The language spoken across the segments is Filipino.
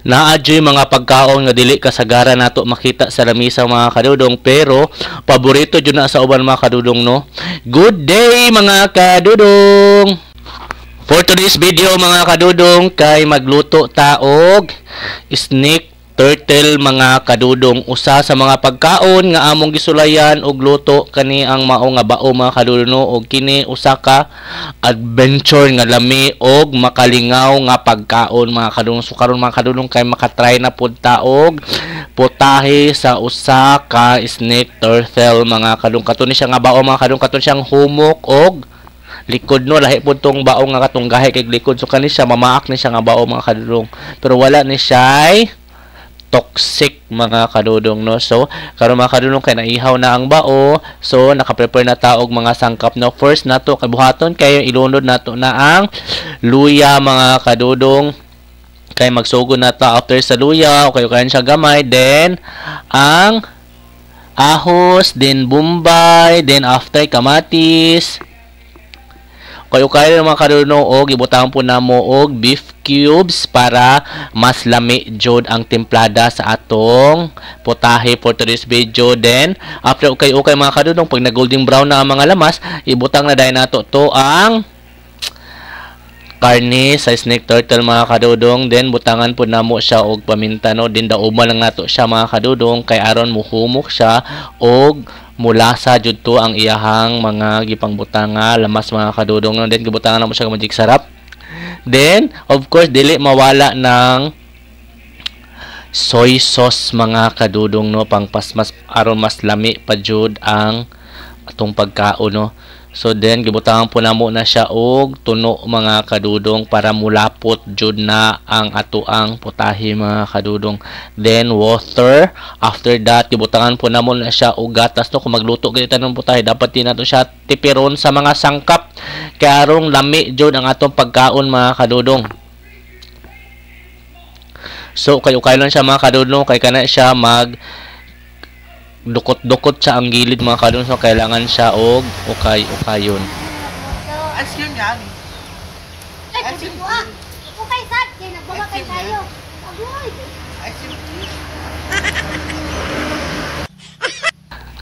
Naadyoy mga pagkaon nga dili kasagaran nato makita sa lamisa mga kadudong, pero paborito jud na sa uban mga kadudong, no. Good day mga kadudong. For today's video mga kadudong kay magluto ta og snake turtle mga kadudong, usa sa mga pagkaon nga among gisulayan og luto kani ang mao nga bao mga kadudong, no? Og kini usa ka adventure nga lami og makalingaw nga pagkaon mga kadudong. So karon mga kadudong kay makatry na pud ta og putahe sa usa ka snake turtle mga kadudong. Kato ni siya nga bao mga kadudong, kato siyang humok og likod, no. Lahi po tong bao nga katong gahi kay likod, so kani siya mamaak ni siya nga bao mga kadudong, pero wala ni siya toxic mga kadudong, no. So karon mga kadudong kay naihaw na ang bao, so naka-prepare na ta og mga sangkap, no. First nato kay buhaton kay ilunod nato na ang luya mga kadudong, kay magsugod na ta after sa luya okay kayan siya gamay, then ang ahos, then bombay, then after kamatis kayo mga kadudong, og ibutang po namo og beef cubes para mas lami jud ang templada sa atong potahe for today's video. Then after okay mga kadudong, pag na golden brown na ang mga lamas, ibutang na dai nato to ang karne sa snake turtle mga kadudong. Then butangan po namo siya og paminta, no. Din dauman lang nato siya mga kadudong kay aron muhumok siya og mulasa jud to ang iyahang mga gipangbutanga lamas mga kadudong, no. Then gibutangan namo siya magic sarap. Then of course dili mawala ng soy sauce mga kadudong, no, pangpasmas aron mas lami pa jud ang atong pagkaon, no. So then gibutangan po namo na siya og tuno mga kadudong para mulapot jud na ang atoang potahe mga kadudong. Then water, after that gibutangan po namo na siya og gatas, no. Kung magluto gid tanong potahe dapat din nato siya tipiron sa mga sangkap kay arong lami jud ang atong pagkaon mga kadudong. So kayo lang siya mga kadudong, kay kana siya mag dukot-dukot sa ang gilid mga kadudong, so kailangan siya og ukayon. Ice cream yan. Ice cream. Okay, sad. Kaya nagbawa kayo tayo. Agoy. Ice cream.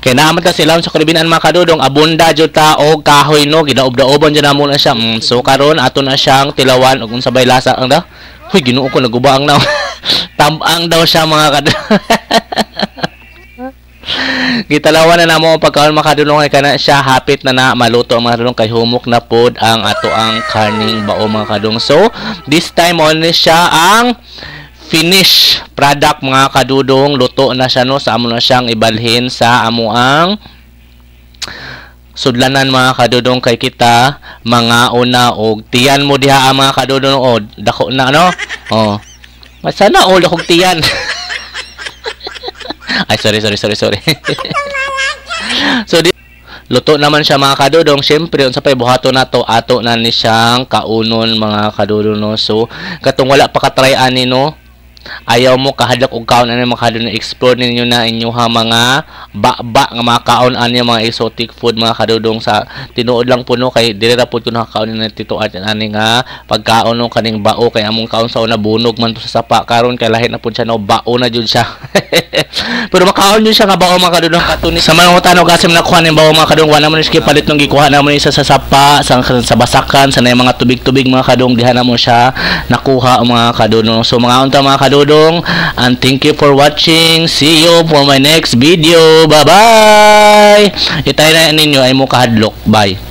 Kaya naaman ka sila sa Karibinan mga kadudong, abunda jud ta og kahoy, no. Gidaob-daoban jud namo na siya. So karon ato na siyang tilawan og unsabay lasa ang da. Hoy, Ginoo ko nagubaang na. Tambang daw siya mga kadudong. Gitalawan na namo ang pagkaon mga kadudong, kay kana siya hapit na maluto mga kadudong, kay humok na pod ang ato ang karning bao mga kadudong. So this time only siya ang finish product mga kadudong, luto na siya, no. Sa amo na siyang ibalhin sa amo ang sudlanan mga kadudong, kay kita mga una og tiyan mo diha mga kadudong, o dako na, no. Sana all akong tiyan. Ay, sorry. So, luto naman siya mga kadudong. Siyempre, unsa pay buhaton nato, ato na ni siyang kaunon mga kadudong, no. So, katong wala pa katry ani, no, ayaw mo kahadlok og kaon ani mga kadudong, explore ninyo na inyuha mga baba nga mga kaon ani mga exotic food mga kadudong. Sa tinuod lang puno kay dili ra pud ko nakakaon ni Tito Art ani nga pagkaon no kaning bao, kay among kaon sa una bunog man to sa sapa, karon kay lahi na pud siya, no, bao na jud siya. Pero makaon jud siya nga bao mga kadudong. Katuni sa mga tanog asim na kuha ning bao mga kadudong, wala man ni palit nung gikuha namon isa sa sapa sa basakan sa mga tubig-tubig mga kadudong, diha na mo siya nakuha mga kadudong. So mga unta mga kadudong, and thank you for watching. See you for my next video. Bye bye. Itay na ninyo ay mo kahadlok. Bye.